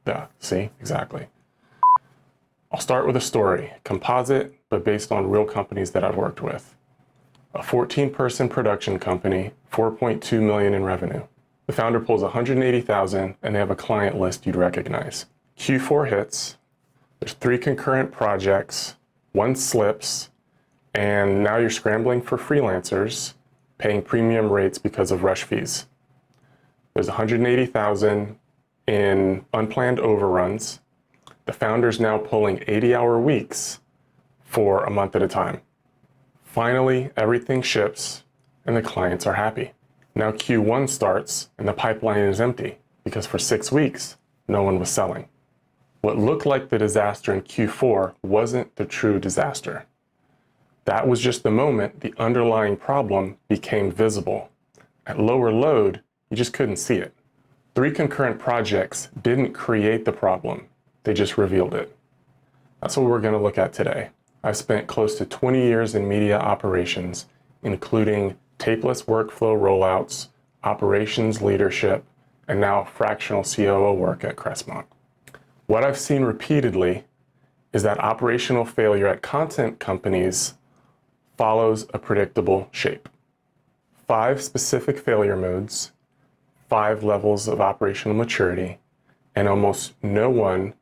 Yeah, see, exactly. I'll start with a story, composite, but based on real companies that I've worked with. A 14-person production company, 4.2 million in revenue. The founder pulls 180,000 and they have a client list you'd recognize. Q4 hits, there's 3 concurrent projects, 1 slips, and now you're scrambling for freelancers, paying premium rates because of rush fees. There's 180,000 in unplanned overruns. The founder's now pulling 80-hour weeks for a month at a time. Finally, everything ships and the clients are happy. Now Q1 starts and the pipeline is empty because for 6 weeks, no one was selling. What looked like the disaster in Q4 wasn't the true disaster. That was just the moment the underlying problem became visible. At lower load, you just couldn't see it. 3 concurrent projects didn't create the problem, they just revealed it. That's what we're going to look at today. I've spent close to 20 years in media operations, including tapeless workflow rollouts, operations leadership, and now fractional COO work at Crestmonte. What I've seen repeatedly is that operational failure at content companies follows a predictable shape. 5 specific failure modes, 5 levels of operational maturity, and almost no one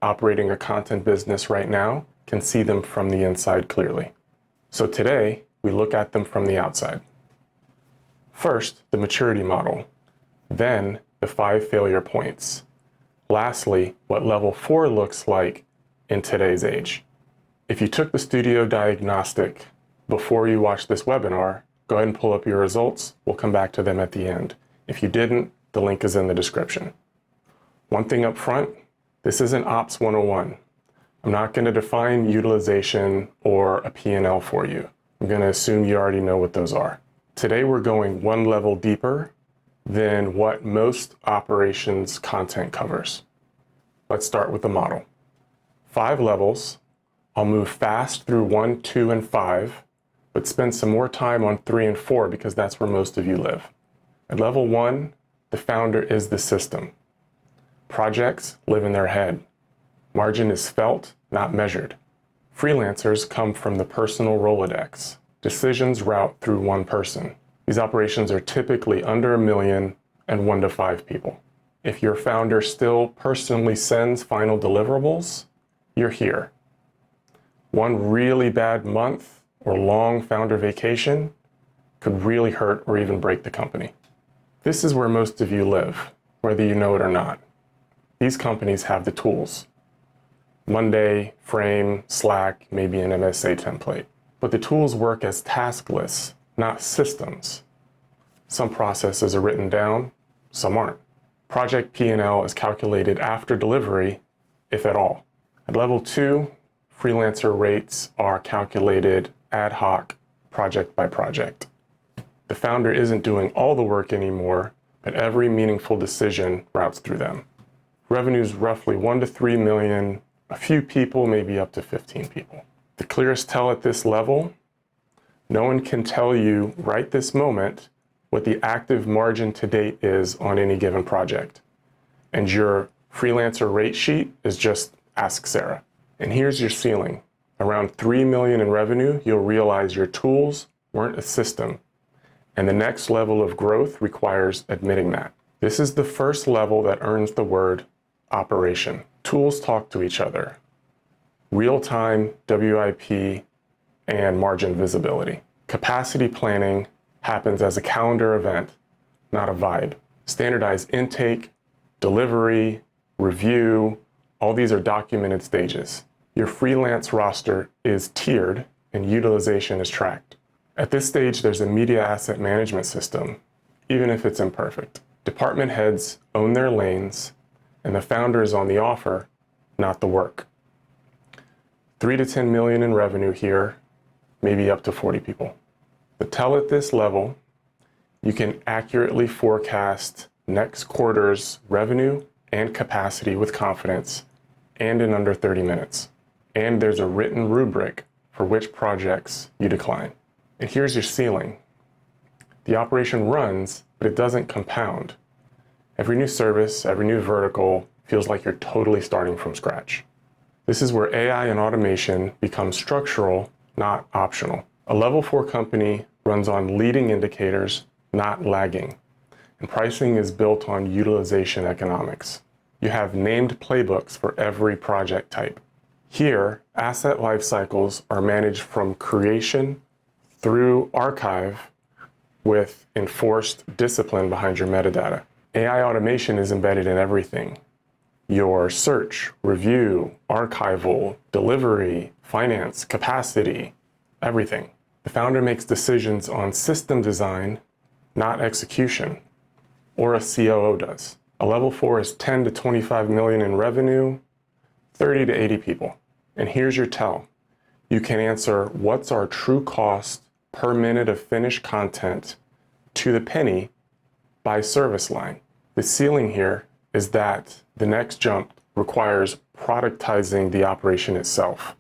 operating a content business right now can see them from the inside clearly. So today, we look at them from the outside. First, the maturity model, then the 5 failure points. Lastly, what level 4 looks like in today's age. If you took the STUDIO Diagnostic before you watched this webinar, go ahead and pull up your results. We'll come back to them at the end. If you didn't, the link is in the description. One thing up front, this isn't Ops 101. I'm not going to define utilization or a P&L for you. I'm going to assume you already know what those are. Today we're going one level deeper than what most operations content covers. Let's start with the model. 5 levels. I'll move fast through 1, 2, and 5, but spend some more time on 3 and 4 because that's where most of you live. At level 1, the founder is the system. Projects live in their head. Margin is felt, not measured. Freelancers come from the personal Rolodex. Decisions route through one person. These operations are typically under 1 million and 1 to 5 people. If your founder still personally sends final deliverables, you're here. One really bad month or long founder vacation could really hurt or even break the company. This is where most of you live, whether you know it or not. These companies have the tools. Monday, Frame, Slack, maybe an MSA template. But the tools work as task lists, not systems. Some processes are written down, some aren't. Project P&L is calculated after delivery, if at all. At level 2, freelancer rates are calculated ad hoc, project by project. The founder isn't doing all the work anymore, but every meaningful decision routes through them. Revenue is roughly 1 to 3 million, a few people, maybe up to 15 people. The clearest tell at this level, no one can tell you right this moment what the active margin to date is on any given project. And your freelancer rate sheet is just ask Sarah. And here's your ceiling. Around 3 million in revenue, you'll realize your tools weren't a system. And the next level of growth requires admitting that. This is the first level that earns the word operation. Tools talk to each other. Real-time WIP and margin visibility. Capacity planning happens as a calendar event, not a vibe. Standardized intake, delivery, review, all these are documented stages. Your freelance roster is tiered and utilization is tracked. At this stage, there's a media asset management system, even if it's imperfect. Department heads own their lanes, and the founder is on the offer, not the work. 3 to 10 million in revenue here, maybe up to 40 people. But tell at this level, you can accurately forecast next quarter's revenue and capacity with confidence and in under 30 minutes. And there's a written rubric for which projects you decline. And here's your ceiling. The operation runs, but it doesn't compound. Every new service, every new vertical feels like you're totally starting from scratch. This is where AI and automation become structural, not optional. A level 4 company runs on leading indicators, not lagging. And pricing is built on utilization economics. You have named playbooks for every project type. Here, asset life cycles are managed from creation through archive with enforced discipline behind your metadata. AI automation is embedded in everything. Your search, review, archival, delivery, finance, capacity, everything. The founder makes decisions on system design, not execution, or a COO does. A level 4 is 10 to 25 million in revenue, 30 to 80 people. And here's your tell. You can answer what's our true cost per minute of finished content to the penny by service line. The ceiling here is that the next jump requires productizing the operation itself.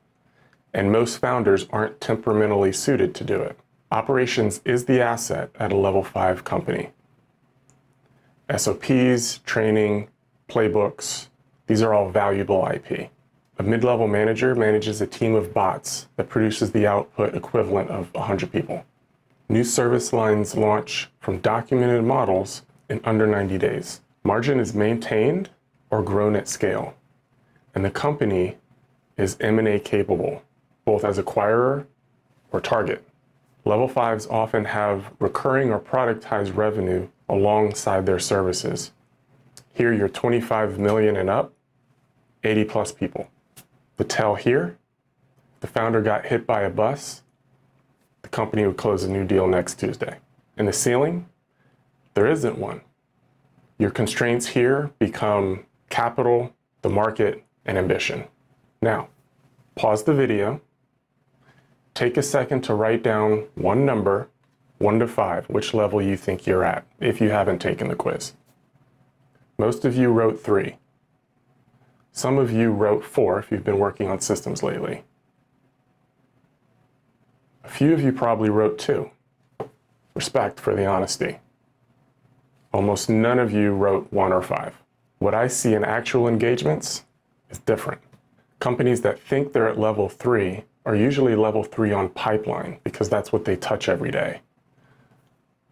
And most founders aren't temperamentally suited to do it. Operations is the asset at a level 5 company. SOPs, training, playbooks, these are all valuable IP. A mid-level manager manages a team of bots that produces the output equivalent of 100 people. New service lines launch from documented models in under 90 days. Margin is maintained or grown at scale, and the company is M&A capable, both as acquirer or target. Level 5s often have recurring or productized revenue alongside their services. Here, you're 25 million and up, 80 plus people. The tell here, the founder got hit by a bus, the company would close a new deal next Tuesday. And the ceiling, there isn't one. Your constraints here become capital, the market, and ambition. Now, pause the video. Take a second to write down one number, 1 to 5, which level you think you're at, if you haven't taken the quiz. Most of you wrote 3. Some of you wrote 4 if you've been working on systems lately. A few of you probably wrote 2. Respect for the honesty. Almost none of you wrote 1 or 5. What I see in actual engagements is different. Companies that think they're at level 3 are usually level 3 on pipeline because that's what they touch every day.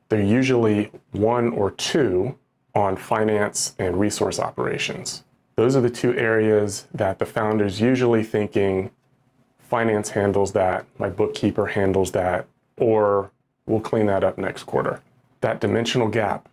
They're usually 1 or 2 on finance and resource operations. Those are the 2 areas that the founder's usually thinking, finance handles that, my bookkeeper handles that, or we'll clean that up next quarter. That dimensional gap,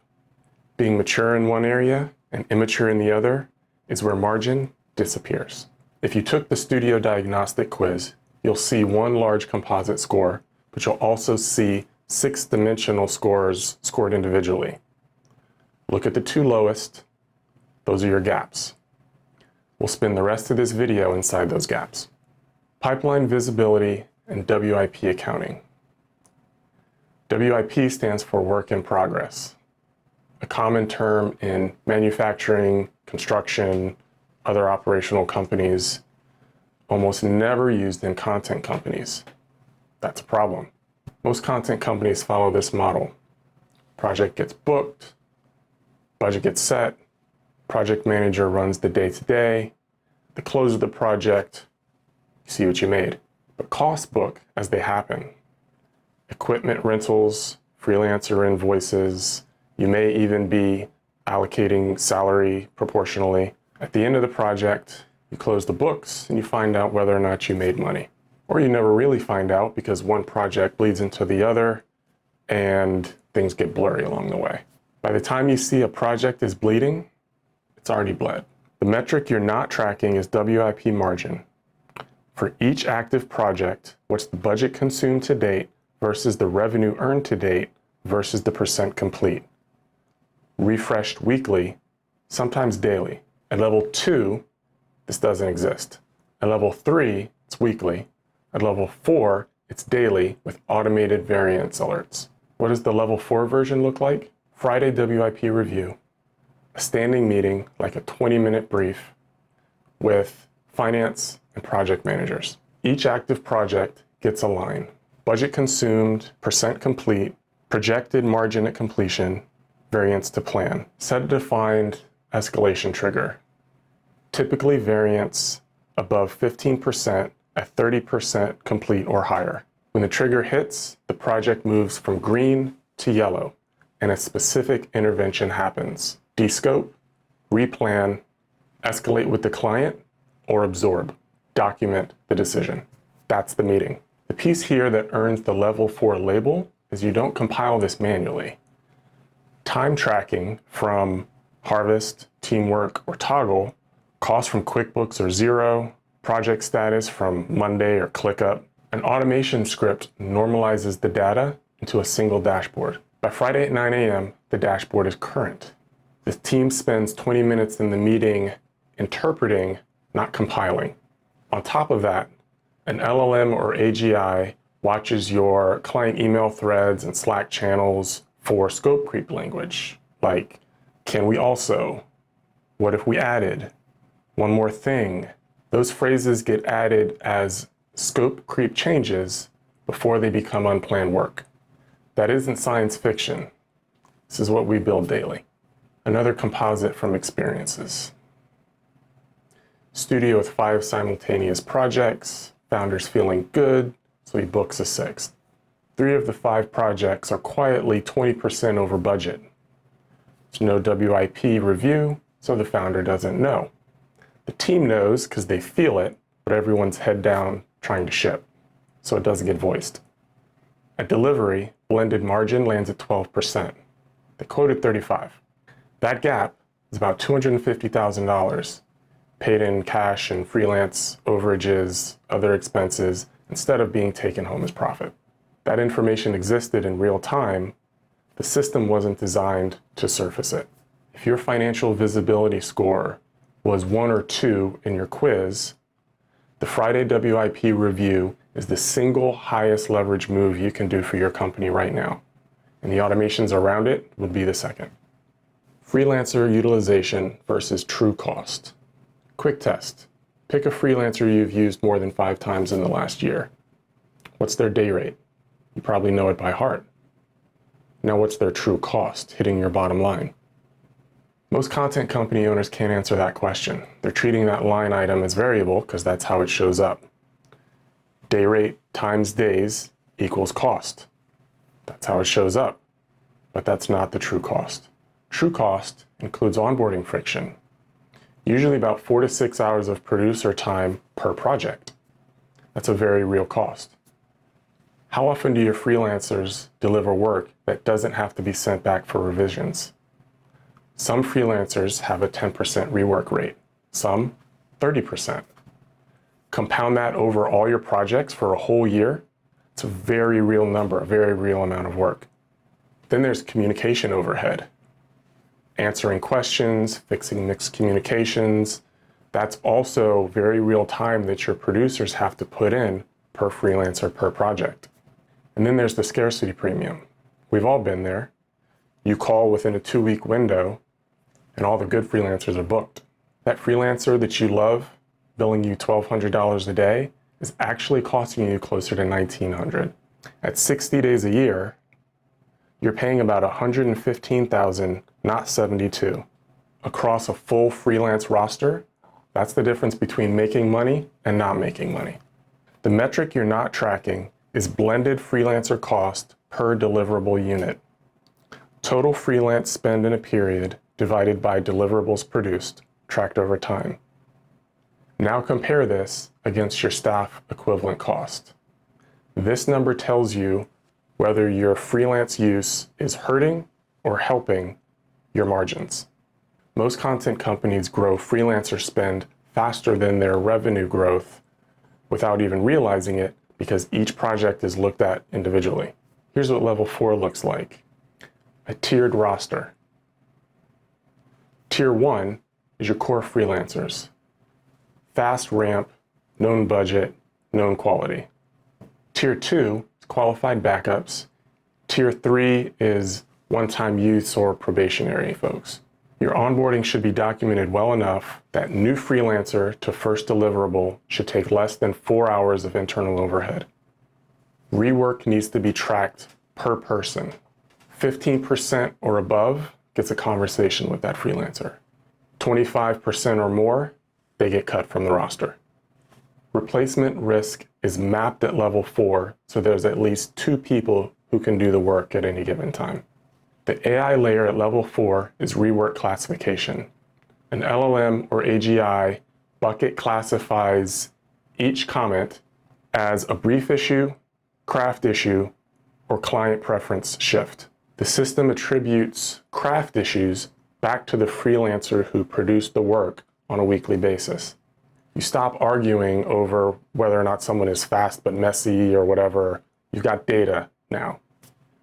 being mature in one area and immature in the other, is where margin disappears. If you took the STUDIO Diagnostic quiz, you'll see 1 large composite score, but you'll also see 6 dimensional scores scored individually. Look at the 2 lowest. Those are your gaps. We'll spend the rest of this video inside those gaps. Pipeline visibility and WIP accounting. WIP stands for work in progress, a common term in manufacturing, construction, other operational companies, almost never used in content companies. That's a problem. Most content companies follow this model. Project gets booked, budget gets set, project manager runs the day-to-day, the close of the project, you see what you made. But costs book as they happen. Equipment rentals, freelancer invoices, you may even be allocating salary proportionally. At the end of the project, you close the books and you find out whether or not you made money. Or you never really find out because one project bleeds into the other and things get blurry along the way. By the time you see a project is bleeding, it's already bled. The metric you're not tracking is WIP margin. For each active project, what's the budget consumed to date versus the revenue earned to date versus the percent complete. Refreshed weekly, sometimes daily. At level 2, this doesn't exist. At level 3, it's weekly. At level 4, it's daily with automated variance alerts. What does the level 4 version look like? Friday WIP review, a standing meeting like a 20-minute brief with finance and project managers. Each active project gets a line. Budget consumed, percent complete, projected margin at completion, variance to plan. Set a defined escalation trigger. typically variance above 15% at 30% complete or higher. When the trigger hits, the project moves from green to yellow, and a specific intervention happens. Descope, replan, escalate with the client, or absorb. Document the decision. That's the meeting. The piece here that earns the level 4 label is you don't compile this manually. Time tracking from Harvest, Teamwork, or Toggle, cost from QuickBooks or Xero, project status from Monday or ClickUp. An automation script normalizes the data into a single dashboard. By Friday at 9 a.m., the dashboard is current. The team spends 20 minutes in the meeting interpreting, not compiling. On top of that, an LLM or AGI watches your client email threads and Slack channels for scope creep language, like, can we also? What if we added? One more thing. Those phrases get added as scope creep changes before they become unplanned work. That isn't science fiction. This is what we build daily. Another composite from experiences. Studio with 5 simultaneous projects, founder's feeling good, so he books a 6th. 3 of the 5 projects are quietly 20% over budget. There's no WIP review, so the founder doesn't know. The team knows because they feel it, but everyone's head down trying to ship, so it doesn't get voiced. At delivery, blended margin lands at 12%. They quoted 35. That gap is about $250,000 paid in cash and freelance overages, other expenses, instead of being taken home as profit. That information existed in real time. The system wasn't designed to surface it. If your financial visibility score was 1 or 2 in your quiz, the Friday WIP review is the single highest leverage move you can do for your company right now. And the automations around it would be the second. Freelancer utilization versus true cost. Quick test. Pick a freelancer you've used more than 5 times in the last year. What's their day rate? You probably know it by heart. Now what's their true cost hitting your bottom line? Most content company owners can't answer that question. They're treating that line item as variable because that's how it shows up. Day rate times days equals cost. That's how it shows up. But that's not the true cost. True cost includes onboarding friction, usually about 4 to 6 hours of producer time per project. That's a very real cost. How often do your freelancers deliver work that doesn't have to be sent back for revisions? Some freelancers have a 10% rework rate, some 30%. Compound that over all your projects for a whole year, it's a very real number, a very real amount of work. Then there's communication overhead. Answering questions, fixing mixed communications. That's also very real time that your producers have to put in per freelancer, per project. And then there's the scarcity premium. We've all been there. You call within a 2-week window and all the good freelancers are booked. That freelancer that you love, billing you $1,200 a day, is actually costing you closer to $1,900. At 60 days a year, you're paying about $115,000, not $72. Across a full freelance roster, that's the difference between making money and not making money. The metric you're not tracking is blended freelancer cost per deliverable unit. Total freelance spend in a period divided by deliverables produced, tracked over time. Now compare this against your staff equivalent cost. This number tells you whether your freelance use is hurting or helping your margins. Most content companies grow freelancer spend faster than their revenue growth without even realizing it because each project is looked at individually. Here's what level 4 looks like. A tiered roster. Tier 1 is your core freelancers. Fast ramp, known budget, known quality. Tier 2 is qualified backups. Tier 3 is one-time use or probationary folks. Your onboarding should be documented well enough that new freelancer to first deliverable should take less than 4 hours of internal overhead. Rework needs to be tracked per person. 15% or above gets a conversation with that freelancer. 25% or more they get cut from the roster. Replacement risk is mapped at level 4, so there's at least 2 people who can do the work at any given time. The AI layer at level 4 is rework classification. An LLM or AGI bucket classifies each comment as a brief issue, craft issue, or client preference shift. The system attributes craft issues back to the freelancer who produced the work on a weekly basis. You stop arguing over whether or not someone is fast but messy or whatever. You've got data now.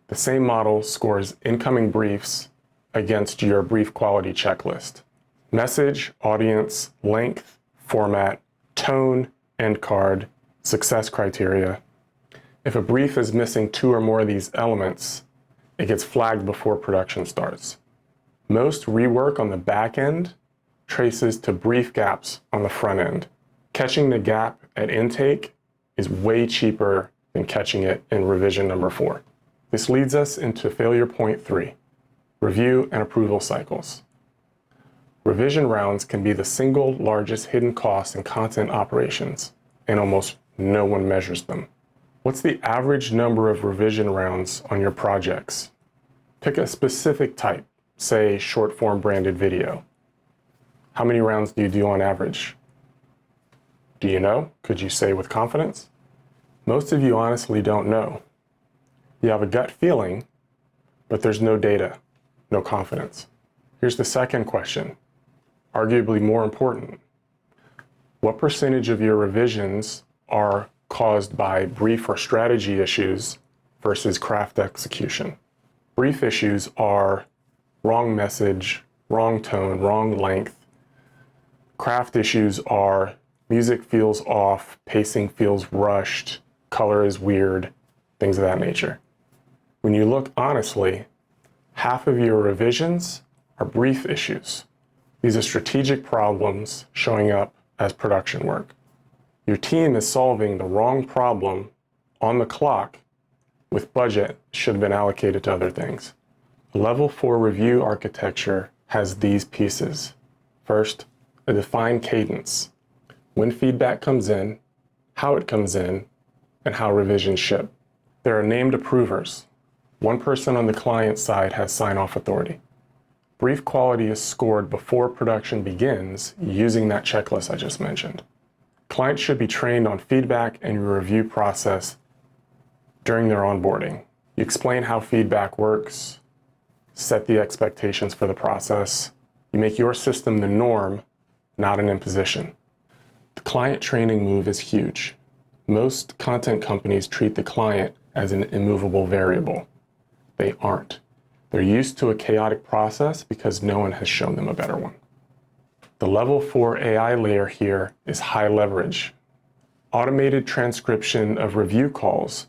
The same model scores incoming briefs against your brief quality checklist. Message, audience, length, format, tone, end card, success criteria. If a brief is missing 2 or more of these elements, it gets flagged before production starts. Most rework on the back end traces to brief gaps on the front end. Catching the gap at intake is way cheaper than catching it in revision number 4. This leads us into failure point 3, review and approval cycles. Revision rounds can be the single largest hidden cost in content operations, and almost no one measures them. What's the average number of revision rounds on your projects? Pick a specific type, say short-form branded video. How many rounds do you do on average? Do you know? Could you say with confidence? Most of you honestly don't know. You have a gut feeling, but there's no data, no confidence. Here's the second question, arguably more important. What percentage of your revisions are caused by brief or strategy issues versus craft execution? Brief issues are wrong message, wrong tone, wrong length. Craft issues are music feels off, pacing feels rushed, color is weird, things of that nature. When you look honestly, half of your revisions are brief issues. These are strategic problems showing up as production work. Your team is solving the wrong problem on the clock with budget should have been allocated to other things. A level 4 review architecture has these pieces. First, a defined cadence. When feedback comes in, how it comes in, and how revisions ship. There are named approvers. One person on the client side has sign-off authority. Brief quality is scored before production begins using that checklist I just mentioned. Clients should be trained on feedback and your review process during their onboarding. You explain how feedback works, set the expectations for the process. You make your system the norm, not an imposition. The client training move is huge. Most content companies treat the client as an immovable variable. They aren't. They're used to a chaotic process because no one has shown them a better one. The level 4 AI layer here is high leverage. Automated transcription of review calls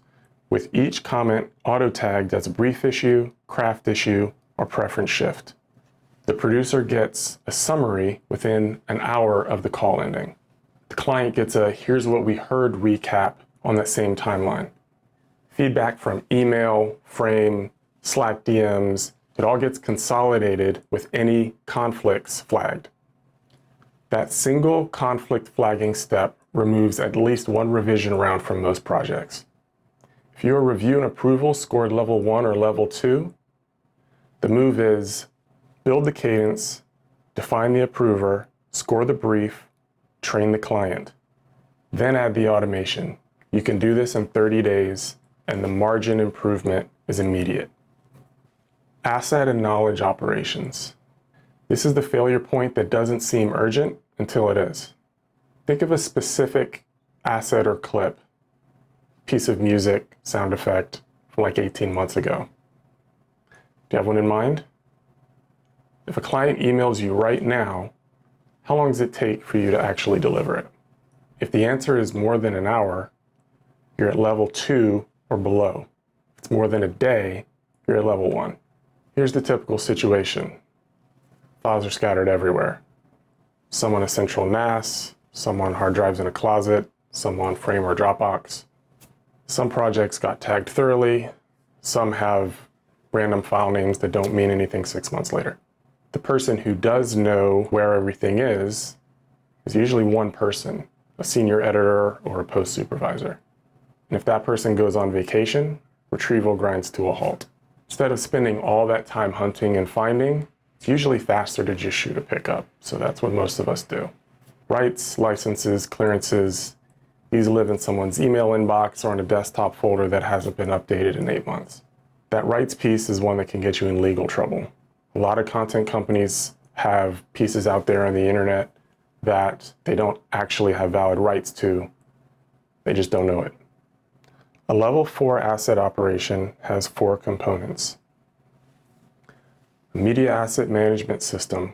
with each comment auto-tagged as a brief issue, craft issue, or preference shift. The producer gets a summary within an hour of the call ending. The client gets a here's what we heard recap on that same timeline. Feedback from email, frame, Slack DMs, it all gets consolidated with any conflicts flagged. That single conflict flagging step removes at least one revision round from most projects. If your review and approval scored level 1 or level 2, the move is build the cadence, define the approver, score the brief, train the client. Then add the automation. You can do this in 30 days, and the margin improvement is immediate. Asset and knowledge operations. This is the failure point that doesn't seem urgent until it is. Think of a specific asset or clip, piece of music, sound effect from like 18 months ago. Do you have one in mind? If a client emails you right now, how long does it take for you to actually deliver it? If the answer is more than an hour, you're at level 2 or below. If it's more than a day, you're at level 1. Here's the typical situation. Files are scattered everywhere. Some on a central NAS, some on hard drives in a closet, some on Frame or Dropbox. Some projects got tagged thoroughly, some have random file names that don't mean anything 6 months later. The person who does know where everything is is usually one person, a senior editor or a post supervisor. And if that person goes on vacation, retrieval grinds to a halt. Instead of spending all that time hunting and finding, it's usually faster to just shoot a pickup. So that's what most of us do. Rights, licenses, clearances, these live in someone's email inbox or in a desktop folder that hasn't been updated in 8 months. That rights piece is one that can get you in legal trouble. A lot of content companies have pieces out there on the internet that they don't actually have valid rights to. They just don't know it. A level 4 asset operation has 4 components. A media asset management system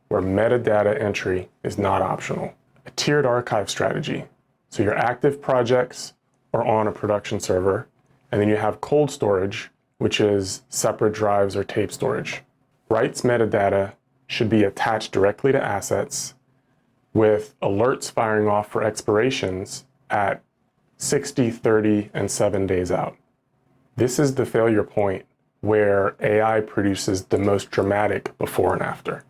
where metadata entry is not optional. A tiered archive strategy. So your active projects are on a production server, and then you have cold storage, which is separate drives or tape storage. Rights metadata should be attached directly to assets with alerts firing off for expirations at 60, 30, and 7 days out. This is the failure point where AI produces the most dramatic before and after.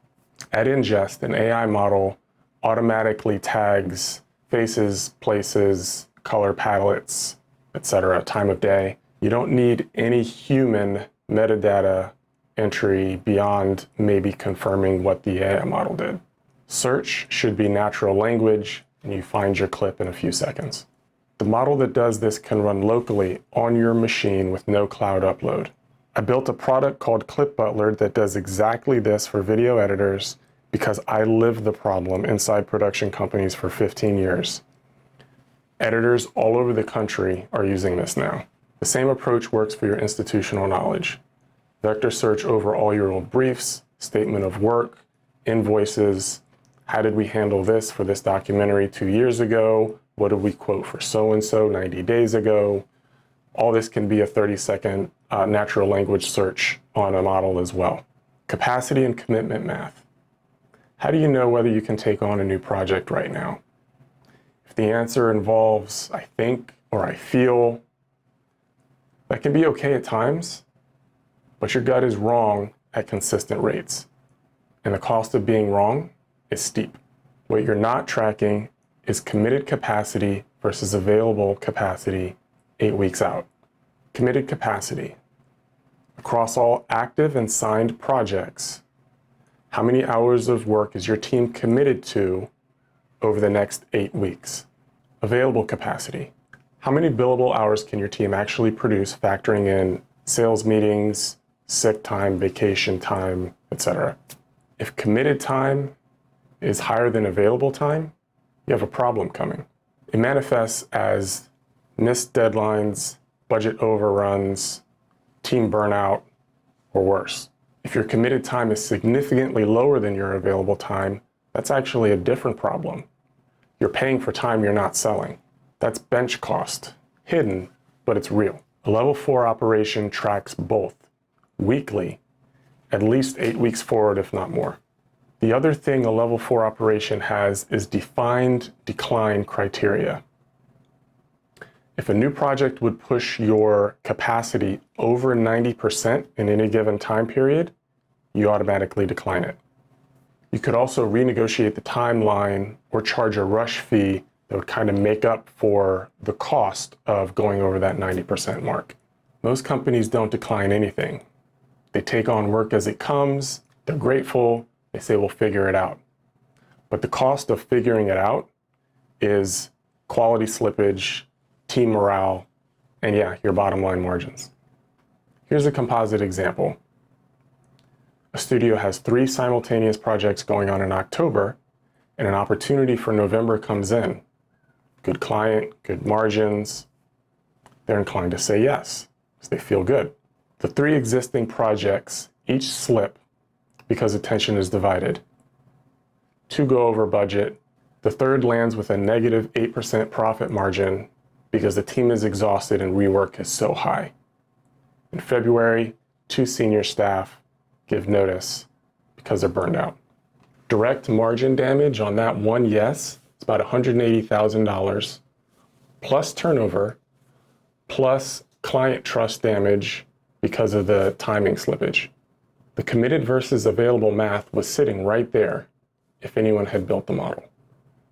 At ingest, an AI model automatically tags faces, places, color palettes, etc., time of day. You don't need any human metadata entry beyond maybe confirming what the AI model did. Search should be natural language, and you find your clip in a few seconds. The model that does this can run locally on your machine with no cloud upload. I built a product called Clip Butler that does exactly this for video editors because I lived the problem inside production companies for 15 years. Editors all over the country are using this now. The same approach works for your institutional knowledge. Vector search over all your old briefs, statement of work, invoices. How did we handle this for this documentary 2 years ago? What did we quote for so-and-so 90 days ago? All this can be a 30-second natural language search on a model as well. Capacity and commitment math. How do you know whether you can take on a new project right now? If the answer involves I think or I feel, that can be okay at times, but your gut is wrong at consistent rates. And the cost of being wrong is steep. What you're not tracking is committed capacity versus available capacity 8 weeks out. Committed capacity. Across all active and signed projects, how many hours of work is your team committed to over the next 8 weeks? Available capacity. How many billable hours can your team actually produce, factoring in sales meetings, sick time, vacation time, etc.? If committed time is higher than available time, you have a problem coming. It manifests as missed deadlines, budget overruns, team burnout, or worse. If your committed time is significantly lower than your available time, that's actually a different problem. You're paying for time you're not selling. That's bench cost, hidden, but it's real. A level 4 operation tracks both, weekly, at least 8 weeks forward, if not more. The other thing a level 4 operation has is defined decline criteria. If a new project would push your capacity over 90% in any given time period, you automatically decline it. You could also renegotiate the timeline or charge a rush fee that would kind of make up for the cost of going over that 90% mark. Most companies don't decline anything. They take on work as it comes, they're grateful, they say we'll figure it out. But the cost of figuring it out is quality slippage, team morale, and yeah, your bottom line margins. Here's a composite example. A studio has 3 simultaneous projects going on in October, and an opportunity for November comes in. Good client, good margins. They're inclined to say yes, because they feel good. The 3 existing projects each slip because attention is divided. 2 go over budget. The 3rd lands with a negative 8% profit margin because the team is exhausted and rework is so high. In February, 2 senior staff give notice because they're burned out. Direct margin damage on that one yes, it's about $180,000 plus turnover, plus client trust damage because of the timing slippage. The committed versus available math was sitting right there if anyone had built the model.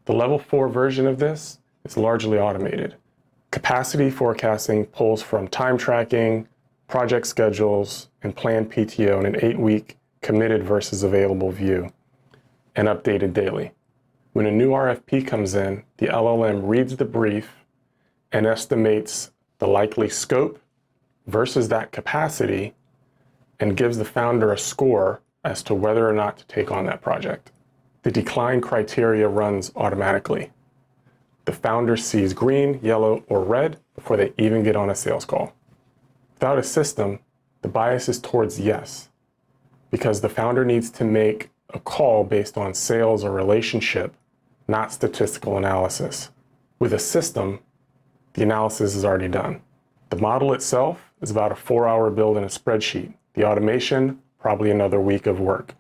The level 4 version of this is largely automated. Capacity forecasting pulls from time tracking, project schedules, and planned PTO in an 8-week committed versus available view, and updated daily. When a new RFP comes in, the LLM reads the brief and estimates the likely scope versus that capacity and gives the founder a score as to whether or not to take on that project. The decline criteria runs automatically. The founder sees green, yellow, or red before they even get on a sales call. Without a system, the bias is towards yes, because the founder needs to make a call based on sales or relationship, not statistical analysis. With a system, the analysis is already done. The model itself is about a 4-hour build in a spreadsheet. The automation, probably another week of work.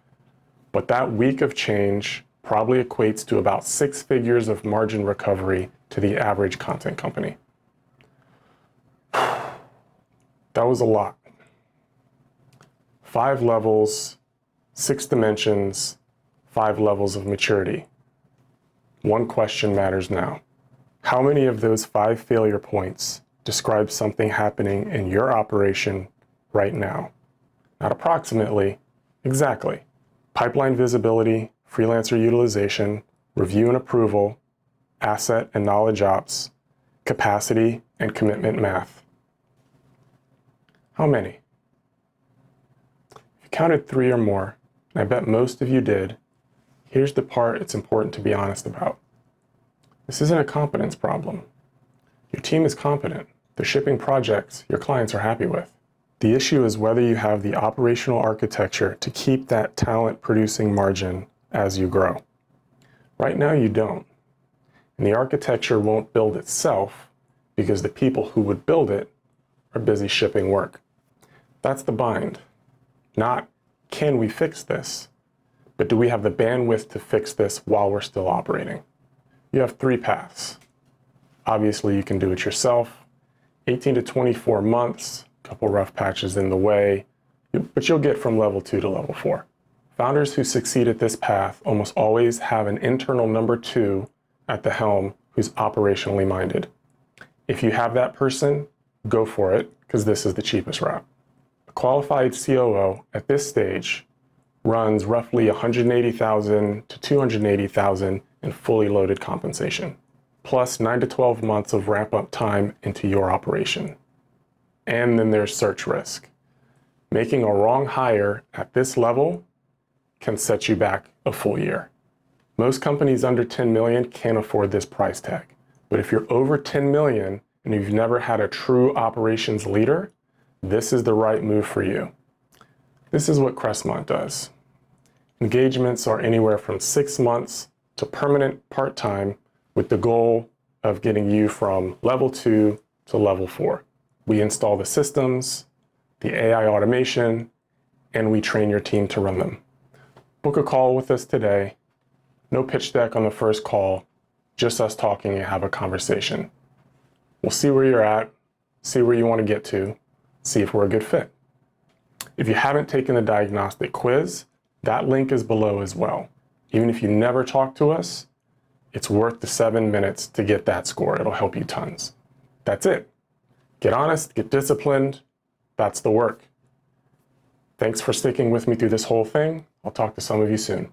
But that week of change probably equates to about 6 figures of margin recovery to the average content company. That was a lot. 5 levels, 6 dimensions, 5 levels of maturity. One question matters now. How many of those 5 failure points describe something happening in your operation right now? Not approximately, exactly. Pipeline visibility, freelancer utilization, review and approval, asset and knowledge ops, capacity and commitment math. How many? If you counted 3 or more, and I bet most of you did, here's the part it's important to be honest about. This isn't a competence problem. Your team is competent. They're shipping projects your clients are happy with. The issue is whether you have the operational architecture to keep that talent producing margin as you grow. Right now you don't. And the architecture won't build itself because the people who would build it are busy shipping work. That's the bind. Not, can we fix this? But do we have the bandwidth to fix this while we're still operating? You have 3 paths. Obviously, you can do it yourself. 18 to 24 months, a couple rough patches in the way, but you'll get from level 2 to level 4. Founders who succeed at this path almost always have an internal number 2 at the helm who's operationally minded. If you have that person, go for it, because this is the cheapest route. A qualified COO at this stage runs roughly $180,000 to $280,000 in fully loaded compensation, plus 9 to 12 months of ramp-up time into your operation. And then there's search risk. Making a wrong hire at this level can set you back a full year. Most companies under 10 million can't afford this price tag. But if you're over 10 million and you've never had a true operations leader, this is the right move for you. This is what Crestmonte does. Engagements are anywhere from 6 months to permanent part-time with the goal of getting you from level 2 to level 4. We install the systems, the AI automation, and we train your team to run them. Book a call with us today. No pitch deck on the first call, just us talking and have a conversation. We'll see where you're at, see where you want to get to, see if we're a good fit. If you haven't taken the diagnostic quiz, that link is below as well. Even if you never talk to us, it's worth the 7 minutes to get that score. It'll help you tons. That's it. Get honest, get disciplined. That's the work. Thanks for sticking with me through this whole thing. I'll talk to some of you soon.